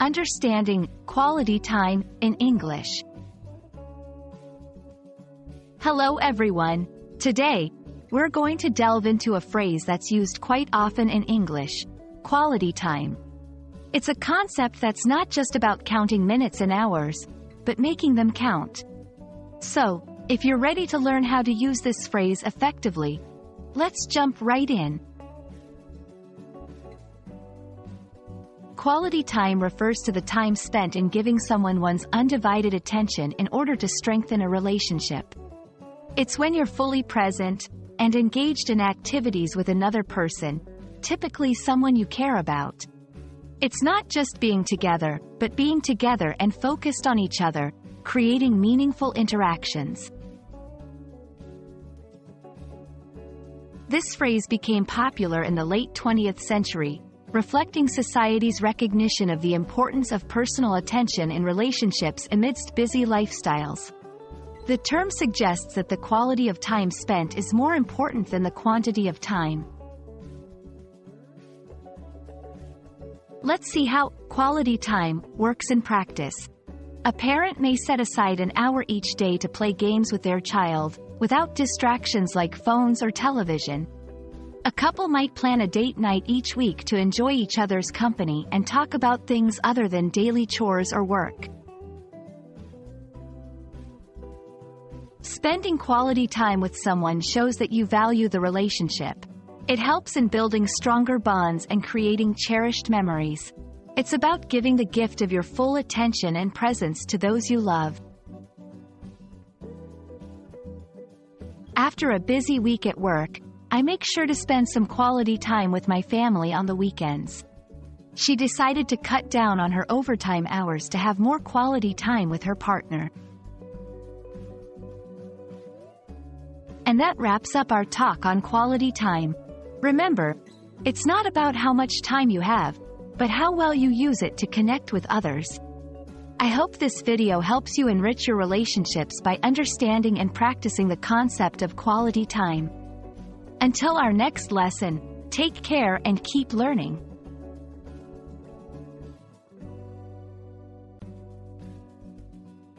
Understanding quality time in English. Hello everyone. Today, we're going to delve into a phrase that's used quite often in English: quality time. It's a concept that's not just about counting minutes and hours, but making them count. So, if you're ready to learn how to use this phrase effectively, let's jump right in. Quality time refers to the time spent in giving someone one's undivided attention in order to strengthen a relationship. It's when you're fully present and engaged in activities with another person, typically someone you care about. It's not just being together, but being together and focused on each other, creating meaningful interactions. This phrase became popular in the late 20th century, reflecting society's recognition of the importance of personal attention in relationships amidst busy lifestyles. The term suggests that the quality of time spent is more important than the quantity of time. Let's see how quality time works in practice. A parent may set aside an hour each day to play games with their child, without distractions like phones or television. A couple might plan a date night each week to enjoy each other's company and talk about things other than daily chores or work. Spending quality time with someone shows that you value the relationship. It helps in building stronger bonds and creating cherished memories. It's about giving the gift of your full attention and presence to those you love. After a busy week at work, I make sure to spend some quality time with my family on the weekends. She decided to cut down on her overtime hours to have more quality time with her partner. And that wraps up our talk on quality time. Remember, it's not about how much time you have, but how well you use it to connect with others. I hope this video helps you enrich your relationships by understanding and practicing the concept of quality time. Until our next lesson, take care and keep learning.